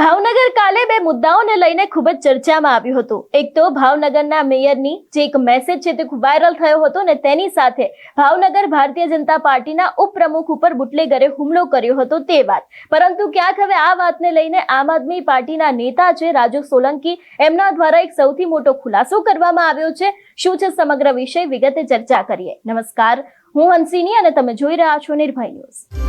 ભાવનગર કાલે બે મુદ્દાઓને લઈને ખૂબ જ ચર્ચામાં આવ્યું હતું। એક તો ભાવનગરના મેયરની જે એક મેસેજ છે તે ખૂબ વાયરલ થયો હતો ને તેની સાથે ભાવનગર ભારતીય જનતા પાર્ટીના ઉપપ્રમુખ ઉપર બુટલેગરે હુમલો કર્યો હતો તે વાત। પરંતુ ક્યાંક હવે આ વાતને લઈને આમ આદમી પાર્ટીના નેતા છે રાજુ સોલંકી એમના દ્વારા એક સૌથી મોટો ખુલાસો કરવામાં આવ્યો છે। શું છે સમગ્ર વિષય વિગતે ચર્ચા કરીએ। નમસ્કાર, હું હંસિની અને તમે જોઈ રહ્યા છો નિર્ભય ન્યૂઝ।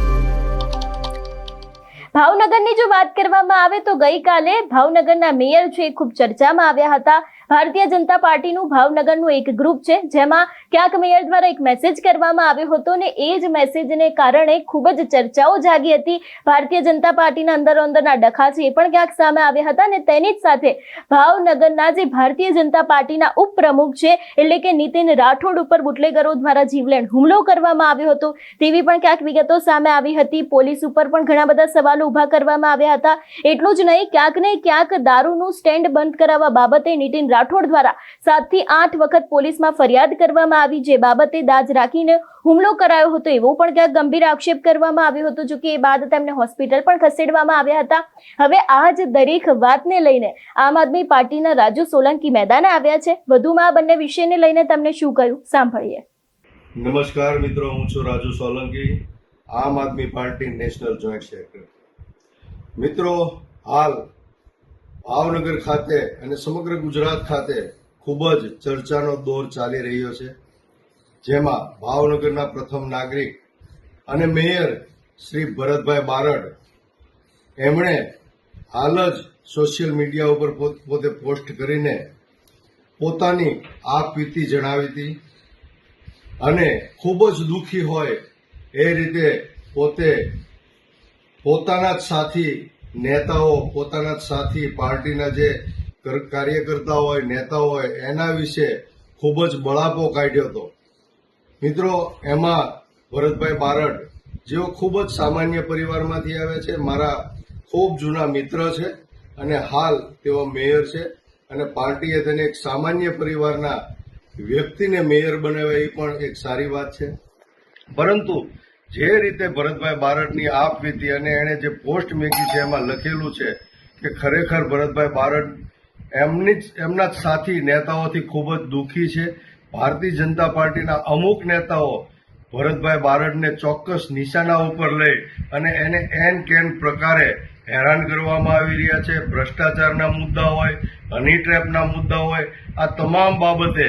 ભાવનગરની જો વાત કરવામાં આવે તો ગઈકાલે ભાવનગરના મેયર છે ખૂબ ચર્ચામાં આવ્યા હતા। ભારતીય જનતા પાર્ટીનું ભાવનગરનું એક ગ્રુપ છે જેમાં ક્યાંક મેયર દ્વારા એક મેસેજ કરવામાં આવ્યો હતો ને એ જ મેસેજને કારણે ખૂબ જ ચર્ચાઓ જાગી હતી। ભારતીય જનતા પાર્ટીના અંદરોઅંદરના ડખા છે એ પણ ક્યાંક સામે આવ્યા હતા ને તેની જ સાથે ભાવનગરના જે ભારતીય જનતા પાર્ટીના ઉપપ્રમુખ છે એટલે કે નીતિન રાઠોડ ઉપર બુટલેગરો દ્વારા જીવલેણ હુમલો કરવામાં આવ્યો હતો તેવી પણ ક્યાંક વિગતો સામે આવી હતી। પોલીસ ઉપર પણ ઘણા બધા સવાલો ઉભા કરવામાં આવ્યા હતા। એટલું જ નહીં, ક્યાંક ને ક્યાંક દારૂનું સ્ટેન્ડ બંધ કરાવવા બાબતે નીતિન રાઠોડ દ્વારા 7 થી 8 વખત પોલીસમાં ફરિયાદ કરવામાં આવી, જે બાબતે દાજ રાખીને હુમલો કરાયો હતો એવો પણ ક્યાંક ગંભીર આક્ષેપ કરવામાં આવ્યો હતો। જો કે એ બાદ તેમને હોસ્પિટલ પણ ખસેડવામાં આવ્યા હતા। હવે આ જ દરેક વાતને લઈને આમ આદમી પાર્ટીના રાજુ સોલંકી મેદાને આવ્યા છે। વધુમાં આ બંને વિષયને લઈને તેમને શું કહ્યું સાંભળીએ। નમસ્કાર મિત્રો, હું છું રાજુ સોલંકી, આમ આદમી પાર્ટી નેશનલ જોઈન્ટ સેક્રેટરી। મિત્રો, હાલ ભાવનગર ખાતે અને સમગ્ર ગુજરાત ખાતે ખૂબ જ ચર્ચાનો દોર ચાલી રહ્યો છે, જેમાં ભાવનગરના પ્રથમ નાગરિક અને મેયર શ્રી ભરતભાઈ બારડ એમણે હાલ જ સોશિયલ મીડિયા ઉપર પોતે પોસ્ટ કરીને પોતાની આપવીતી જણાવી હતી અને ખૂબ જ દુઃખી હોય એ રીતે પોતે પોતાના જ સાથી નેતાઓ, પોતાના જ સાથી પાર્ટીના જે કાર્યકર્તાઓ હોય, નેતાઓ હોય એના વિશે ખૂબ જ બળાપો કાઢ્યો હતો। મિત્રો, એમાં ભરતભાઈ બારડ જેઓ ખૂબ જ સામાન્ય પરિવારમાંથી આવે છે, મારા ખૂબ જૂના મિત્ર છે અને હાલ તેઓ મેયર છે અને પાર્ટીએ તેને એક સામાન્ય પરિવારના વ્યક્તિને મેયર બનાવ્યા એ પણ એક સારી વાત છે। પરંતુ જે રીતે ભરતભાઈ બારડની આપવીતી અને એણે જે પોસ્ટ મૂકી છે એમાં લખેલું છે કે ખરેખર ભરતભાઈ બારડ એમના જ સાથી નેતાઓથી ખૂબ જ દુઃખી છે। ભારતીય જનતા પાર્ટીના અમુક નેતાઓ ભરતભાઈ બારડને ચોક્કસ નિશાના ઉપર લઈ અને એને એન કેન પ્રકારે હેરાન કરવામાં આવી રહ્યા છે। ભ્રષ્ટાચારના મુદ્દા હોય, હની ટ્રેપના મુદ્દા હોય, આ તમામ બાબતે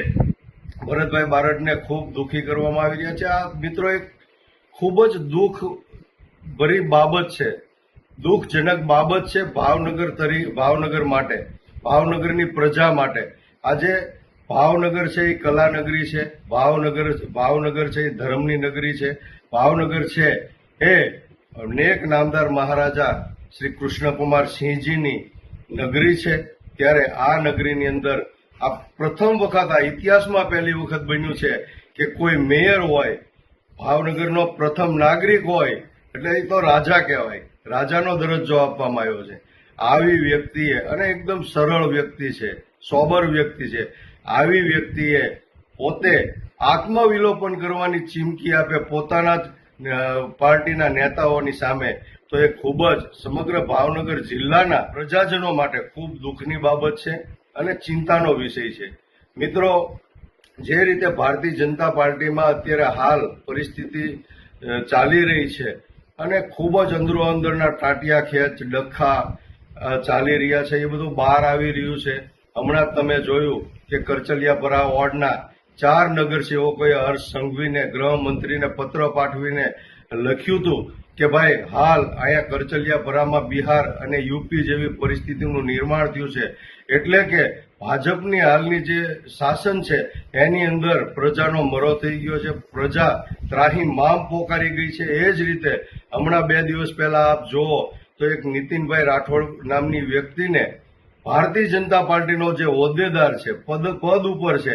ભરતભાઈ બારડને ખૂબ દુઃખી કરવામાં આવી રહ્યા છે। આ મિત્રો એક ખૂબ જ દુઃખ ભરી બાબત છે, દુઃખજનક બાબત છે ભાવનગર માટે, ભાવનગરની પ્રજા માટે। આજે ભાવનગર છે એ કલાનગરી છે, ભાવનગર છે એ ધર્મની નગરી છે, ભાવનગર છે એ નેક નામદાર મહારાજા શ્રી કૃષ્ણકુમાર સિંહજીની નગરી છે। ત્યારે આ નગરીની અંદર આ પ્રથમ વખત, આ ઇતિહાસમાં પહેલી વખત બન્યું છે કે કોઈ મેયર હોય, ભાવનગરનો પ્રથમ નાગરિક હોય એટલે એ તો રાજા કહેવાય, રાજાનો દરજ્જો આપવામાં આવ્યો છે। આવી વ્યક્તિએ, અને એકદમ સરળ વ્યક્તિ છે, સોબર વ્યક્તિ છે, આવી વ્યક્તિએ પોતે આત્મવિલોપન કરવાની ચીમકી આપે પોતાના જ પાર્ટીના નેતાઓની સામે, તો એ ખૂબ જ સમગ્ર ભાવનગર જિલ્લાના પ્રજાજનો માટે ખૂબ દુઃખની બાબત છે અને ચિંતાનો વિષય છે। મિત્રો, જે રીતે ભારતીય જનતા પાર્ટીમાં અત્યારે હાલ પરિસ્થિતિ ચાલી રહી છે અને ખૂબ જ અંદરોઅંદરના ટાટિયા ખેંચ, ડખા ચાલી રહ્યા છે, એ બધું બહાર આવી રહ્યું છે। હમણાં જ તમે જોયું કે કરચલિયાપરા વોર્ડના 4 નગરસેવકોએ હર્ષ સંઘવીને, ગૃહમંત્રીને પત્ર પાઠવીને લખ્યું હતું કે ભાઈ હાલ અહીંયા કરચલિયાપરામાં બિહાર અને યુપી જેવી પરિસ્થિતિનું નિર્માણ થયું છે, એટલે કે ભાજપની હાલની જે શાસન છે એની અંદર પ્રજાનો મરો થઈ ગયો છે, પ્રજા ત્રાહિમામ પોકારી ગઈ છે। એ જ રીતે હમણાં 2 દિવસ પહેલા આપ જુઓ તો એક નીતિનભાઈ રાઠોડ નામની વ્યક્તિને ભારતીય જનતા પાર્ટીનો જે હોદ્દેદાર છે, પદ ઉપર છે,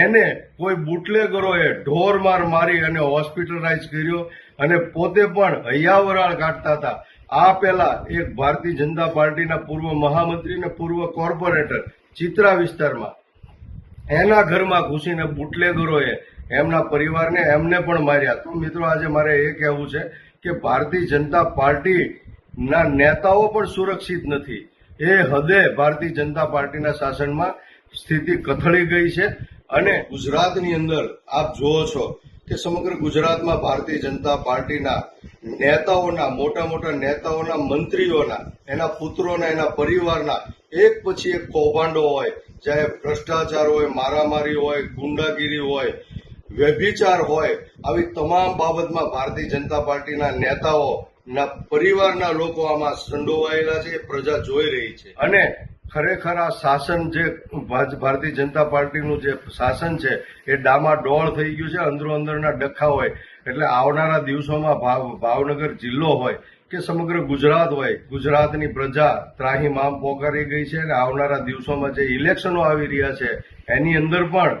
એને કોઈ બુટલેગરોએ ઢોર માર મારી અને હોસ્પિટલાઇઝ કર્યો અને પોતે પણ હૈયાવરાળ કાઢતા હતા। આ પહેલા એક ભારતીય જનતા પાર્ટીના પૂર્વ મહામંત્રી અને પૂર્વ કોર્પોરેટર ચિત્રા વિસ્તારમાં એના ઘરમાં ઘૂસીને બુટલેગરોએ એમના પરિવારને, એમને પણ માર્યા। તો મિત્રો, આજે મારે એ કહેવું છે કે ભારતીય જનતા પાર્ટી ના નેતાઓ પણ સુરક્ષિત નથી. એ હદે ભારતીય જનતા પાર્ટીના શાસનમાં સ્થિતિ કથળી ગઈ છે. અને ગુજરાતની અંદર આપ જુઓ છો કે સમગ્ર ગુજરાતમાં ભારતીય જનતા પાર્ટીના નેતાઓના મોટા મોટા નેતાઓના મંત્રીઓના એના પુત્રોના એના પરિવારના એક પછી એક કૌભાંડો હોય, ચાહે ભ્રષ્ટાચાર હોય, મારામારી હોય, ગુંડાગીરી હોય, વ્યભિચાર હોય, આવી તમામ બાબતમાં ભારતીય જનતા પાર્ટીના નેતાઓના પરિવારના લોકો આમાં સંડોવાયેલા છે. પ્રજા જોઈ રહી છે. અને ખરેખર આ શાસન જે ભારતીય જનતા પાર્ટીનું જે શાસન છે એ ડામાડોળ થઈ ગયું છે. અંદરો અંદરના ડખા હોય એટલે આવનારા દિવસોમાં ભાવનગર જિલ્લો હોય કે સમગ્ર ગુજરાત હોય, ગુજરાતની પ્રજા ત્રાહિમામ પોકારી ગઈ છે. અને આવનારા દિવસોમાં જે ઇલેક્શનો આવી રહ્યા છે એની અંદર પણ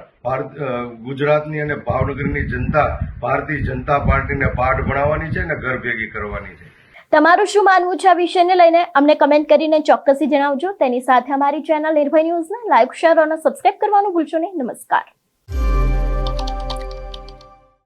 ગુજરાતની અને ભાવનગરની જનતા ભારતીય જનતા પાર્ટીને પાઠ ભણાવવાની છે અને ઘર ભેગી કરવાની છે. તમારું શું માનવું છે આ વિષયને લઈને અમને કમેન્ટ કરીને ચોક્કસથી જણાવજો. તેની સાથે અમારી ચેનલ નિર્ભય ન્યૂઝને લાઈક, શેર અને સબસ્ક્રાઇબ કરવાનું ભૂલશો નહીં. નમસ્કાર.